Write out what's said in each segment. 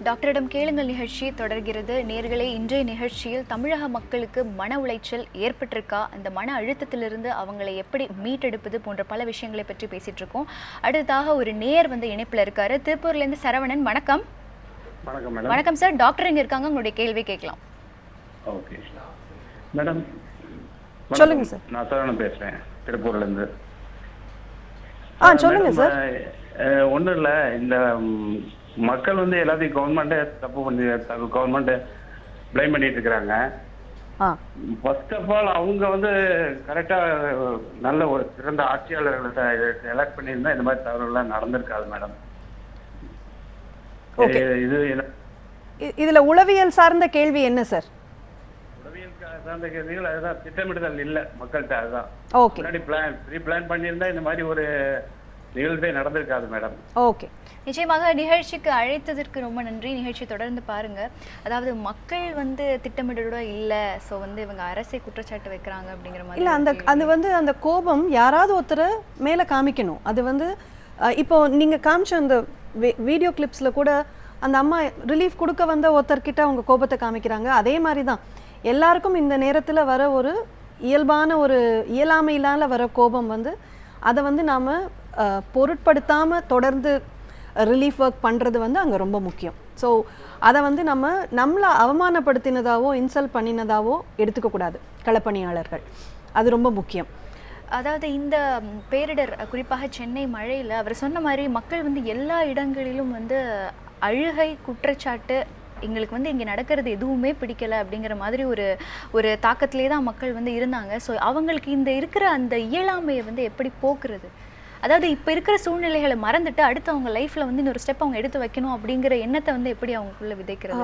டாக்டரிடம் கேளுங்கள் நிகழ்ச்சி தொடர்கிறது. நேர்களே, இன்றைய நிகழ்ச்சியில் தமிழக மக்களுக்கு மன உளைச்சல் ஏற்பட்டிருக்கா, இந்த மன அழுத்தத்திலிருந்து அவங்களை எப்படி மீட்டெடுப்பது போன்ற பல விஷயங்களை பற்றி பேசிட்டு இருக்கோம். அடுத்ததாக ஒரு நேர் வந்து இணைப்பில் இருக்காரு. திருப்பூர்லேருந்து சரவணன். வணக்கம். வணக்கம் சார், டாக்டர் இங்கே இருக்காங்க, உங்களுடைய கேள்வி கேட்கலாம். ஓகே மேடம், சொல்லுங்க சார். நான் சரவணன் பேசுகிறேன் திருப்பூர்லேருந்து. சொல்லுங்க சார். ஒன்றும் இல்லை, இந்த மக்கள் வந்து எல்லாத்தையும் கவர்மெண்ட்டே தப்பு பண்ணி கவர்மெண்ட்டை ப்ளைம் பண்ணிட்டு இருக்கிறாங்க. ஃபர்ஸ்ட் ஆஃப் ஆல் அவங்க வந்து கரெக்டாக நல்ல ஒரு சிறந்த ஆட்சியாளர்களை எலெக்ட் பண்ணியிருந்தா இந்த மாதிரி தவறுகள்லாம் நடந்திருக்காது மேடம். இது இதுல உளவியல் சார்ந்த கேள்வி என்ன சார்? உளவியல் சார்ந்த கேள்விகள் அதுதான், திட்டமிடுதல் இல்லை மக்கள்கிட்ட. அதுதான் ஓகே, முன்னாடி பிளான் பண்ணியிருந்தா இந்த மாதிரி ஒரு நிகழ்வே நடந்திருக்காது மேடம். ஓகே, நிச்சயமாக நிகழ்ச்சிக்கு அழைத்ததற்கு ரொம்ப நன்றி. நிகழ்ச்சி தொடர்ந்து பாருங்க. அதாவது மக்கள் வந்து திட்டமிடலோட இல்லை, ஸோ வந்து இவங்க அரசை குற்றச்சாட்டு வைக்கிறாங்க அப்படிங்கிற மாதிரி இல்லை. அது வந்து அந்த கோபம் யாராவது ஒருத்தர் மேலே காமிக்கணும். அது வந்து இப்போ நீங்கள் காமிச்ச அந்த வீடியோ கிளிப்ஸில் கூட அந்த அம்மா ரிலீஃப் கொடுக்க வந்த ஒருத்தர்கிட்ட அவங்க கோபத்தை காமிக்கிறாங்க. அதே மாதிரி தான் எல்லாருக்கும் இந்த நேரத்தில் வர ஒரு இயல்பான ஒரு இயலாமையினால் வர கோபம் வந்து அதை வந்து நாம் பொருட்படுத்தாமல் தொடர்ந்து ரிலீஃப் ஒர்க் பண்ணுறது வந்து அங்கே ரொம்ப முக்கியம். ஸோ அதை வந்து நம்மளை அவமானப்படுத்தினதாவோ இன்சல்ட் பண்ணினதாவோ எடுத்துக்கக்கூடாது களப்பணியாளர்கள். அது ரொம்ப முக்கியம். அதாவது இந்த பேரிடர், குறிப்பாக சென்னை மழையில் அவர் சொன்ன மாதிரி மக்கள் வந்து எல்லா இடங்களிலும் வந்து அழுகை, குற்றச்சாட்டு, எங்களுக்கு வந்து இங்கே நடக்கிறது எதுவுமே பிடிக்கலை அப்படிங்கிற மாதிரி ஒரு தாக்கத்திலே தான் மக்கள் வந்து இருந்தாங்க. ஸோ அவங்களுக்கு இந்த இருக்கிற அந்த இயலாமையை வந்து எப்படி போக்குறது? அதாவது இப்போ இருக்கிற சூழ்நிலைகளை மறந்துட்டு அடுத்து அவங்க லைஃப்பில் வந்து இன்னொரு ஸ்டெப் அவங்க எடுத்து வைக்கணும் அப்படிங்கிற எண்ணத்தை வந்து எப்படி அவங்களுக்குள்ள விதைக்கிறது?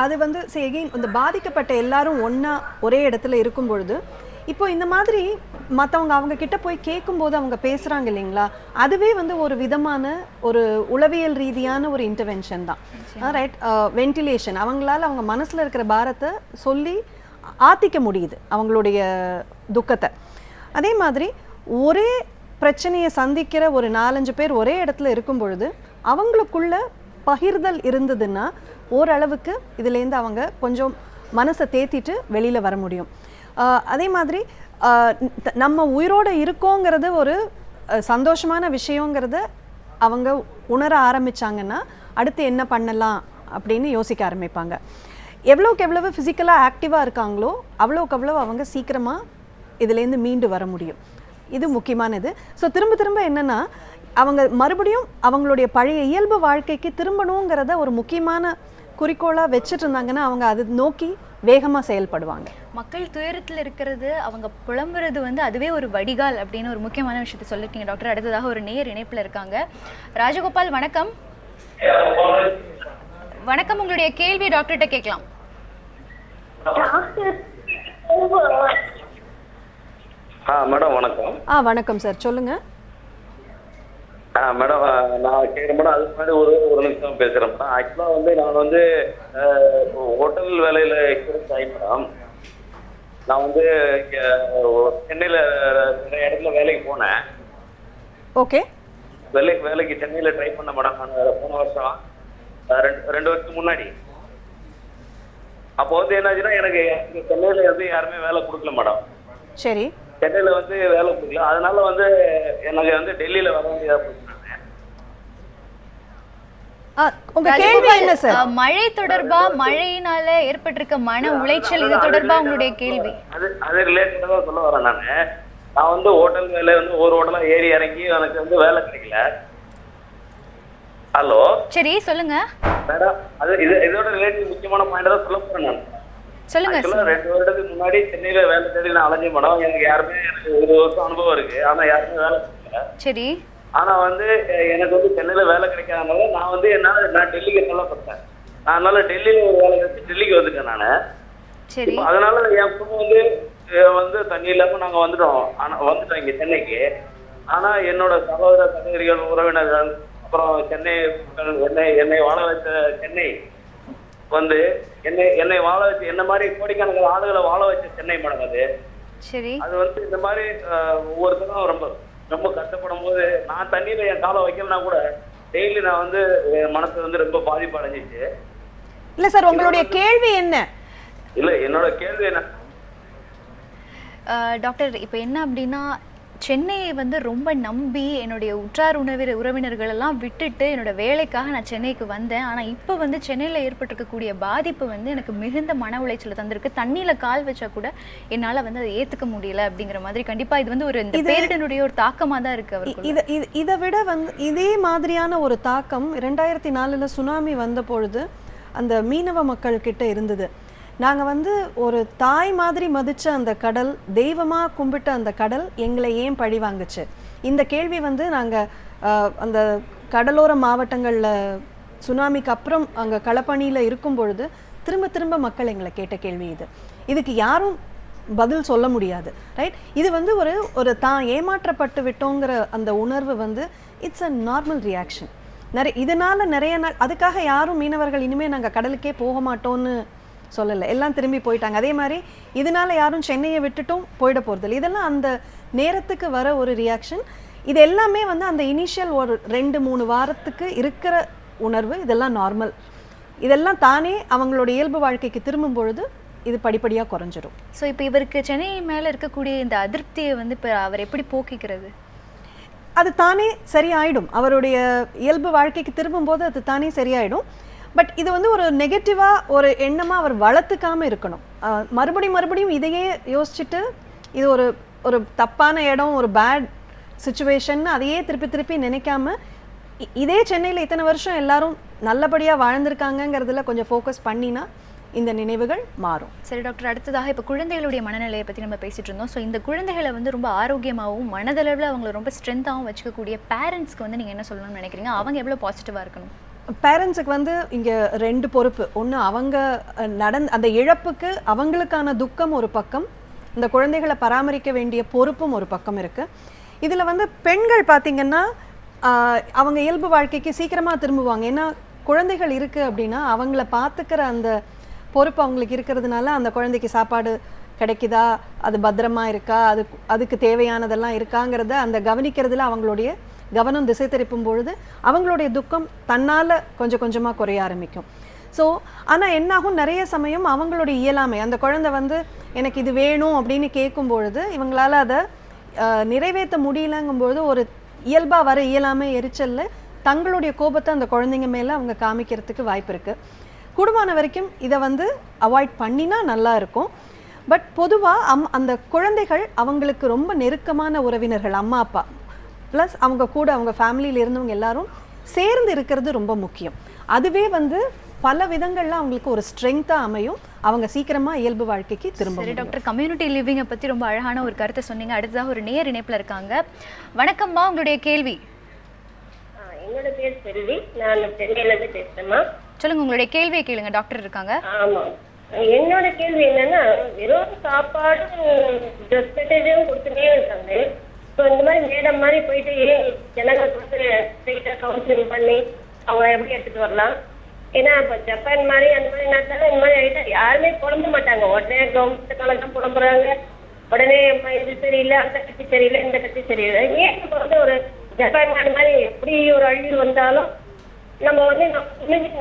அது வந்து எகெயின் இந்த பாதிக்கப்பட்ட எல்லாரும் ஒன்றா ஒரே இடத்துல இருக்கும் பொழுது, இப்போ இந்த மாதிரி மற்றவங்க அவங்க கிட்ட போய் கேட்கும்போது அவங்க பேசுகிறாங்க இல்லைங்களா, அதுவே வந்து ஒரு விதமான ஒரு உளவியல் ரீதியான ஒரு இன்டர்வென்ஷன் தான். Right, ventilation. அவங்களால அவங்க மனசில் இருக்கிற பாரத்தை சொல்லி ஆத்திக்க முடியுது, அவங்களுடைய துக்கத்தை. அதே மாதிரி ஒரே பிரச்சனையை சந்திக்கிற ஒரு 4-5 பேர் ஒரே இடத்துல இருக்கும் பொழுது அவங்களுக்குள்ள பகிர்தல் இருந்ததுன்னா ஓரளவுக்கு இதுலேருந்து அவங்க கொஞ்சம் மனசை தேத்திட்டு வெளியில் வர முடியும். அதே மாதிரி நம்ம உயிரோடு இருக்கோங்கிறது ஒரு சந்தோஷமான விஷயங்கிறத அவங்க உணர ஆரம்பித்தாங்கன்னா அடுத்து என்ன பண்ணலாம் அப்படின்னு யோசிக்க ஆரம்பிப்பாங்க. எவ்வளோக்கு எவ்வளவு ஃபிசிக்கலாக ஆக்டிவாக இருக்காங்களோ அவ்வளோக்கு அவ்வளோ அவங்க சீக்கிரமாக இதுலேருந்து மீண்டு வர முடியும். இது முக்கியமானது. ஸோ திரும்ப என்னென்னா அவங்க மறுபடியும் அவங்களுடைய பழைய இயல்பு வாழ்க்கைக்கு திரும்பணுங்கிறத ஒரு முக்கியமான குறிக்கோளாக வச்சுட்டு இருந்தாங்கன்னா அவங்க அது நோக்கி வேகமாக செயல்படுவாங்க. மக்கள் துயரத்தில் இருக்கிறது, அவங்க புலம்புறது வந்து அதுவே ஒரு வடிகால் அப்படின்னு ஒரு முக்கியமான விஷயத்தை சொல்லிட்டீங்க டாக்டர். அடுத்ததாக ஒரு நேர் இணைப்பில் இருக்காங்க. ராஜகோபால், வணக்கம். வணக்கம், உங்களுடைய கேள்வி டாக்டர்கிட்ட கேட்கலாம். மேடம் வணக்கம். வணக்கம் சார், சொல்லுங்க. மேடம் நான் கேட்குறேன் மேடம், அதுக்கு முன்னாடி ஒரு நிமிஷம் பேசுகிறேன் மேடம். ஆக்சுவலாக வந்து நான் வந்து ஹோட்டல் வேலையில் எக்ஸ்பீரியன்ஸ் ஆகி மேடம், நான் வந்து இங்கே சென்னையில் நிறைய இடத்துல வேலைக்கு போனேன். ஓகே. வேலைக்கு சென்னையில் ட்ரை பண்ணேன் மேடம். நான் போன வருஷம் 2 வருஷத்துக்கு முன்னாடி. அப்போ வந்து என்னாச்சுன்னா எனக்கு சென்னையில் வந்து யாருமே வேலை கொடுக்கல மேடம். சரி. சென்னையில் வந்து வேலை கொடுக்கல, அதனால வந்து எனக்கு வந்து டெல்லியில் வர வேண்டியதாக போச்சு. மழை தொடர்பா, மழையினால ஏற்பட்டிருக்க மன உளைச்சல், இது தொடர்பா உங்களுடைய கேள்வி? அது ரிலேட்டடா சொல்ல வரேன். நான் வந்து ஹோட்டல் வேலை வந்து ஒரு ஹோட்டலா ஏறி இறங்கி எனக்கு வந்து வேலை கிடைக்கல. ஹலோ, சரி சொல்லுங்க மேடம். அது இதோட ரிலேட்டட் முக்கியமான பாயிண்ட் தான் சொல்ல போறேன் நான். சொல்லுங்க. 2 வருடத்துக்கு முன்னாடி சென்னையில வேலை தேடி நான் அலைஞ்ச மேடம். எனக்கு யாருமே, எனக்கு 20 வருஷம் அனுபவம் இருக்கு, ஆனா யாருமே வேலை கிடைக்கல. சரி. ஆனா வந்து எனக்கு வந்து சென்னையில வேலை கிடைக்காதனால நான் வந்து நான் டெல்லிக்கு தள்ளப்பட்டேன். நான் அதனால டெல்லியில ஒரு வேலை கிடைச்சி டெல்லிக்கு வந்துட்டேன் நானு. சரி. அதனால என் குடும்பம் வந்து தண்ணி இல்லாம நாங்க வந்துட்டோம் இங்க சென்னைக்கு. ஆனா என்னோட சகோதர சகோதரிகள், உறவினர்கள், அப்புறம் சென்னை என்னை வாழ வச்ச சென்னை வந்து என்னை வாழ வச்சு என்ன மாதிரி கோடிக்கணக்கான ஆளுகளை வாழ வச்ச சென்னை மேடம். அது சரி. அது வந்து இந்த மாதிரி ஒவ்வொருத்தரும் ரொம்ப ரொம்ப கஷ்டப்படும் போது நான் தண்ணியில என் காலை வைக்கலன்னா கூட டெய்லி நான் வந்து என் மனசு வந்து ரொம்ப பாதிப்பு அடைஞ்சிச்சு. இல்ல சார், உங்களுடைய கேள்வி என்ன? இல்ல என்னோட கேள்வி என்ன டாக்டர், இப்போ என்ன அப்படின்னா சென்னையை வந்து ரொம்ப நம்பி என்னுடைய உற்றார் உறவினர்கள் எல்லாம் விட்டுட்டு என்னோட வேலைக்காக நான் சென்னைக்கு வந்தேன். ஆனால் இப்போ வந்து சென்னையில் ஏற்பட்டிருக்கக்கூடிய பாதிப்பு வந்து எனக்கு மிகுந்த மன உளைச்சலை தந்திருக்கு. தண்ணியில் கால் வச்சா கூட என்னால் வந்து அதை ஏற்றுக்க முடியல அப்படிங்கிற மாதிரி. கண்டிப்பாக இது வந்து ஒரு இந்த பேரிடனுடைய ஒரு தாக்கமாக தான் இருக்குது அவருக்கு. இதை விட வந்து இதே மாதிரியான ஒரு தாக்கம் 2004 சுனாமி வந்த பொழுது அந்த மீனவ மக்கள் கிட்ட இருந்தது. நாங்கள் வந்து ஒரு தாய் மாதிரி மதித்த அந்த கடல், தெய்வமாக கும்பிட்ட அந்த கடல் எங்களை ஏன் பழி வாங்குச்சு? இந்த கேள்வி வந்து நாங்கள் அந்த கடலோர மாவட்டங்களில் சுனாமிக்கு அப்புறம் அங்கே களப்பணியில் இருக்கும் பொழுது திரும்ப திரும்ப மக்கள் எங்களை கேட்ட கேள்வி இது. இதுக்கு யாரும் பதில் சொல்ல முடியாது, ரைட்? இது வந்து ஒரு தான் ஏமாற்றப்பட்டு விட்டோங்கிற அந்த உணர்வு வந்து இட்ஸ் அ நார்மல் ரியாக்ஷன். இதனால் நிறைய நாள் அதுக்காக யாரும் மீனவர்கள் இனிமேல் நாங்கள் கடலுக்கே போக மாட்டோன்னு சொல்லலை, எல்லாம் திரும்பி போயிட்டாங்க. அதே மாதிரி இதனால யாரும் சென்னையை விட்டுட்டும் போயிட போகிறதில்லை. இதெல்லாம் அந்த நேரத்துக்கு வர ஒரு ரியாக்ஷன். இது எல்லாமே வந்து அந்த இனிஷியல் ஒரு 2-3 வாரத்துக்கு இருக்கிற உணர்வு. இதெல்லாம் நார்மல். இதெல்லாம் தானே அவங்களோட இயல்பு வாழ்க்கைக்கு திரும்பும் பொழுது இது படிப்படியாக குறைஞ்சிரும். ஸோ இப்போ இவருக்கு சென்னை மேலே இருக்கக்கூடிய இந்த அதிருப்தியை வந்து இப்போ அவர் எப்படி போக்கிக்கிறது? அது தானே சரியாயிடும். அவருடைய இயல்பு வாழ்க்கைக்கு திரும்பும்போது அது தானே சரியாயிடும். பட் இது வந்து ஒரு நெகட்டிவாக ஒரு எண்ணமாக அவர் வளர்த்துக்காமல் இருக்கணும். மறுபடியும் இதையே யோசிச்சுட்டு இது ஒரு தப்பான இடம், ஒரு பேட் சுச்சுவேஷன் அதையே திருப்பி நினைக்காம இதே சென்னையில் இத்தனை வருஷம் எல்லாரும் நல்லபடியாக வாழ்ந்திருக்காங்கங்கிறதுல கொஞ்சம் ஃபோக்கஸ் பண்ணினா இந்த நினைவுகள் மாறும். சரி டாக்டர், அடுத்ததாக இப்போ குழந்தைகளுடைய மனநிலையை பற்றி நம்ம பேசிகிட்டு இருந்தோம். ஸோ இந்த குழந்தைகளை வந்து ரொம்ப ஆரோக்கியமாகவும் மனதளவில் அவங்கள ரொம்ப ஸ்ட்ரென்த்தாகவும் வச்சுக்கக்கூடிய பேரண்ட்ஸ்க்கு வந்து நீங்கள் என்ன சொல்லணும்னு நினைக்கிறீங்க? அவங்க எவ்வளோ பாசிட்டிவாக இருக்கணும்? பேரண்ட்ஸுக்கு வந்து இங்கே 2 பொறுப்பு. ஒன்று, அவங்க அந்த இழப்புக்கு அவங்களுக்கான துக்கம் ஒரு பக்கம், இந்த குழந்தைகளை பராமரிக்க வேண்டிய பொறுப்பும் ஒரு பக்கம் இருக்குது. இதில் வந்து பெண்கள் பார்த்திங்கன்னா அவங்க இயல்பு வாழ்க்கைக்கு சீக்கிரமாக திரும்புவாங்க. ஏன்னா குழந்தைகள் இருக்குது அப்படின்னா அவங்கள பார்த்துக்கிற அந்த பொறுப்பு அவங்களுக்கு இருக்கிறதுனால அந்த குழந்தைக்கு சாப்பாடு கிடைக்குதா, அது பத்திரமா இருக்கா, அதுக்கு தேவையானதெல்லாம் இருக்காங்கிறத அந்த கவனிக்கிறதுல அவங்களுடைய கவனம் திசை திருப்பும் பொழுது அவங்களுடைய துக்கம் தன்னால் கொஞ்சம் கொஞ்சமாக குறைய ஆரம்பிக்கும். ஸோ ஆனால் என்னாகும், நிறைய சமயம் அவங்களுடைய இயலாமை, அந்த குழந்தை வந்து எனக்கு இது வேணும் அப்படின்னு கேட்கும் பொழுது இவங்களால் அதை நிறைவேற்ற முடியலங்கும்பொழுது ஒரு இயல்பாக வர இயலாமை எரிச்சலில் தங்களுடைய கோபத்தை அந்த குழந்தைங்க மேலே அவங்க காமிக்கிறதுக்கு வாய்ப்பு இருக்குது. கூடுமான வரைக்கும் இதை வந்து அவாய்ட் பண்ணினா நல்லா இருக்கும். பட் பொதுவாக அந்த குழந்தைகள் அவங்களுக்கு ரொம்ப நெருக்கமான உறவினர்கள், அம்மா அப்பா ப்ளஸ் அவங்க கூட அவங்க ஃபேமிலியில் இருந்தவங்க எல்லாரும் சேர்ந்து இருக்கிறது ரொம்ப முக்கியம். அதுவே வந்து பல விதங்களில் அவங்களுக்கு ஒரு ஸ்ட்ரென்த்தாக அமையும். அவங்க சீக்கிரமாக இயல்பு வாழ்க்கைக்கு திரும்ப. சரி டாக்டர், கம்யூனிட்டி லிவிங்கை பற்றி ரொம்ப அழகான ஒரு கருத்தை சொன்னீங்க. அடுத்ததாக ஒரு நேர் இணைப்பில் இருக்காங்க. வணக்கம்மா, உங்களுடைய கேள்வி. என்னோட பேர் செல்வி, நான் சென்னையிலேருந்து பேசுகிறேம்மா. சொல்லுங்க, உங்களுடைய கேள்வியை கேளுங்க, டாக்டர் இருக்காங்க. ஆமாம், என்னோட கேள்வி என்னன்னா, வெறும் சாப்பாடு ட்ரெஸ் மெட்டீரியலும் கொடுத்துட்டே இருக்காங்க. இப்போ இந்த மாதிரி மேடம் மாதிரி போயிட்டு ஜனங்களுக்கு வந்து ஸ்ட்ரெயிட்டாக கவுன்சிலிங் பண்ணி அவங்க எப்படி எடுத்துகிட்டு வரலாம்? ஏன்னா இப்போ ஜப்பான் மாதிரி அந்த மாதிரி நாட்டில் இந்த மாதிரி ஆகிட்டா யாருமே புலம்ப மாட்டாங்க. உடனே கவர்மெண்ட்டுக்கான தான் புலம்புறாங்க. உடனே இது சரியில்லை, அந்த கட்சி சரியில்லை, இந்த கட்சி சரியில்லை. ஏன் இப்போ வந்து ஒரு ஜப்பான் நாடு மாதிரி எப்படி ஒரு அழிவு வந்தாலும் நம்ம வந்து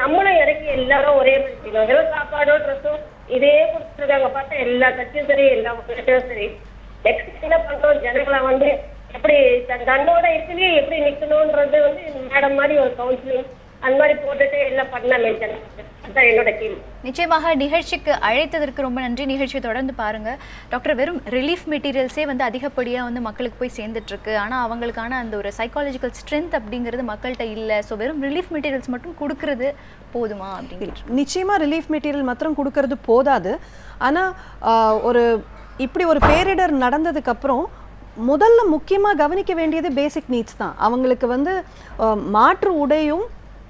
நம்மளும் இறக்கி எல்லாரும் ஒரே மாதிரி செய்யணும். ஏதோ சாப்பாடோ ட்ரெஸ்ஸோ இதே கொடுத்துருக்காங்க. பார்த்தா எல்லா கட்சியும் சரி, எல்லா மக்களும் சரி. நெக்ஸ்ட் என்ன பண்றோம், ஜனங்களை வந்து எப்படி தன்னோட இதுலயே எப்படி நிக்கணும்ன்றது வந்து மேடம் மாதிரி ஒரு கவுன்சிலிங் அந்த மாதிரி போட்டுட்டு எல்லாம் பண்ணாமே. அதான் என்னோட கேள்வி. நிச்சயமாக நிகழ்ச்சிக்கு அழைத்ததற்கு ரொம்ப நன்றி. நிகழ்ச்சியை தொடர்ந்து பாருங்க டாக்டர். வெறும் ரிலீஃப் மெட்டீரியல்ஸே வந்து அதிகப்படியாக வந்து மக்களுக்கு போய் சேர்ந்துட்டு இருக்கு. ஆனால் அவங்களுக்கான அந்த ஒரு சைக்காலஜிக்கல் ஸ்ட்ரென்த் அப்படிங்கிறது மக்கள்கிட்ட இல்லை. ஸோ வெறும் ரிலீஃப் மெட்டீரியல்ஸ் மட்டும் கொடுக்கறது போதுமா அப்படிங்கிறது? நிச்சயமாக ரிலீஃப் மெட்டீரியல் மாத்திரம் கொடுக்கறது போதாது. ஆனால் ஒரு இப்படி ஒரு பேரிடர் நடந்ததுக்கப்புறம் முதல்ல முக்கியமாக கவனிக்க வேண்டியது பேசிக் நீட்ஸ் தான். அவங்களுக்கு வந்து மாற்று உடையும்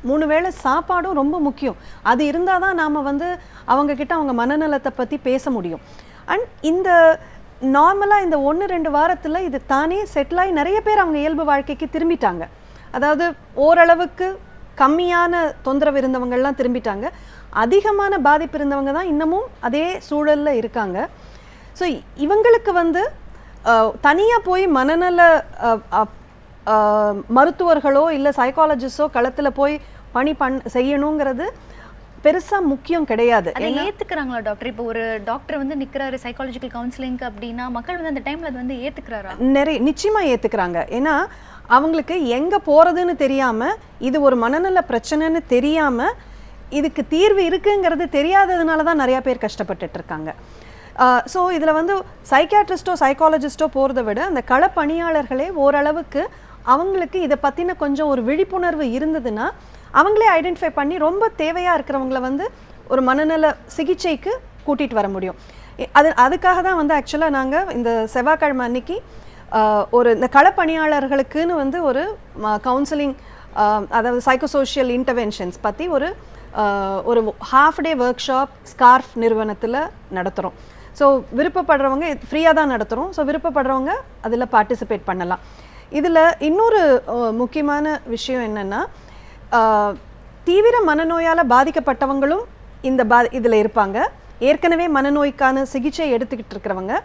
3 வேளை சாப்பாடும் ரொம்ப முக்கியம். அது இருந்தால் தான் நாம் வந்து அவங்கக்கிட்ட அவங்க மனநலத்தை பற்றி பேச முடியும். அண்ட் இந்த நார்மலாக இந்த 1-2 வாரத்தில் இது தானே செட்டிலாகி நிறைய பேர் அவங்க இயல்பு வாழ்க்கைக்கு திரும்பிட்டாங்க. அதாவது ஓரளவுக்கு கம்மியான தொந்தரவு இருந்தவங்கள்லாம் திரும்பிட்டாங்க. அதிகமான பாதிப்பு இருந்தவங்க தான் இன்னமும் அதே சூழலில் இருக்காங்க. ஸோ இவங்களுக்கு வந்து தனியாக போய் மனநல மருத்துவர்களோ இல்லை சைக்காலஜிஸ்டோ களத்தில் போய் செய்யணுங்கிறது பெருசா முக்கியம் கிடையாது. அதை ஏத்துக்கிறாங்களா டாக்டர்? இப்போ ஒரு டாக்டர் வந்து நிக்கிறாரு சைக்காலஜிக்கல் கவுன்சிலிங் அப்படின்னா மக்கள் வந்து அந்த டைம்ல அது வந்து ஏத்துக்கிறாரா? நிச்சயமா ஏத்துக்கிறாங்க. ஏன்னா அவங்களுக்கு எங்க போறதுன்னு தெரியாம, இது ஒரு மனநல பிரச்சனைன்னு தெரியாம, இதுக்கு தீர்வு இருக்குங்கிறது தெரியாததுனால தான் நிறைய பேர் கஷ்டப்பட்டுட்டு இருக்காங்க. ஸோ இதில் வந்து சைக்காட்ரிஸ்டோ சைக்காலஜிஸ்டோ போகிறத விட அந்த களப்பணியாளர்களே ஓரளவுக்கு அவங்களுக்கு இதை பற்றின கொஞ்சம் ஒரு விழிப்புணர்வு இருந்ததுன்னா அவங்களே ஐடென்டிஃபை பண்ணி ரொம்ப தேவையாக இருக்கிறவங்கள வந்து ஒரு மனநல சிகிச்சைக்கு கூட்டிகிட்டு வர முடியும். அதுக்காக தான் வந்து ஆக்சுவலாக நாங்கள் இந்த செவ்வாய்க்கிழமை அன்னைக்கு ஒரு இந்த களப்பணியாளர்களுக்குன்னு வந்து ஒரு கவுன்சிலிங், அதாவது சைக்கோசோஷியல் இன்டர்வென்ஷன்ஸ் பற்றி ஒரு half day work shop scarf நிறுவனத்தில் நடத்துகிறோம். ஸோ விருப்பப்படுறவங்க ஃப்ரீயாக தான் நடத்துகிறோம். ஸோ விருப்பப்படுறவங்க அதில் பார்ட்டிசிபேட் பண்ணலாம். இதில் இன்னொரு முக்கியமான விஷயம் என்னென்னா, தீவிர மனநோயால் பாதிக்கப்பட்டவங்களும் இதில் இருப்பாங்க. ஏற்கனவே மனநோய்க்கான சிகிச்சை எடுத்துக்கிட்டு இருக்கிறவங்க,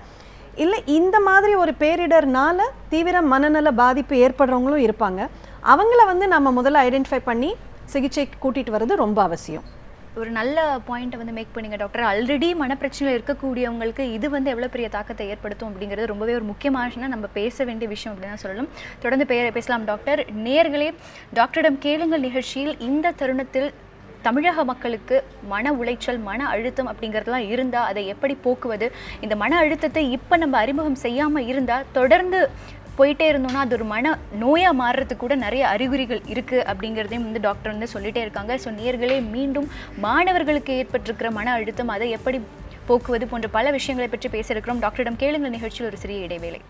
இல்லை இந்த மாதிரி ஒரு பேரிடர்னால தீவிர மனநல பாதிப்பு ஏற்படுறவங்களும் இருப்பாங்க. அவங்கள வந்து நம்ம முதல்ல ஐடென்டிஃபை பண்ணி சிகிச்சைக்கு கூட்டிகிட்டு வர்றது ரொம்ப அவசியம். ஒரு நல்ல பாயிண்ட்டை வந்து மேக் பண்ணிங்க டாக்டர். ஆல்ரெடி மனப்பிரச்சனையில் இருக்கக்கூடியவங்களுக்கு இது வந்து எவ்வளோ பெரிய தாக்கத்தை ஏற்படுத்தும் அப்படிங்கிறது ரொம்பவே ஒரு முக்கியமான நம்ம பேச வேண்டிய விஷயம் அப்படின்னு தான் சொல்லணும். தொடர்ந்து பேசலாம் டாக்டர். நேயர்களே, டாக்டரிடம் கேளுங்கள் நிகழ்ச்சியில் இந்த தருணத்தில் தமிழக மக்களுக்கு மன உளைச்சல், மன அழுத்தம் அப்படிங்கிறதுலாம் இருந்தால் அதை எப்படி போக்குவது, இந்த மன அழுத்தத்தை இப்போ நம்ம அறிமுகம் செய்யாமல் இருந்தால் தொடர்ந்து போயிட்டே இருந்தோம்னா அது ஒரு மன நோயாக மாறுறதுக்கு கூட நிறைய அறிகுறிகள் இருக்குது அப்படிங்கிறதையும் வந்து டாக்டர் வந்து சொல்லிகிட்டே இருக்காங்க. ஸோ நேயர்களே, மீண்டும் மாணவர்களுக்கு ஏற்பட்டிருக்கிற மன அழுத்தம், அதை எப்படி போக்குவது போன்ற பல விஷயங்களை பற்றி பேச இருக்கிறோம். டாக்டரிடம் கேளுங்கள் நிகழ்ச்சியில் ஒரு சிறிய இடைவேளை.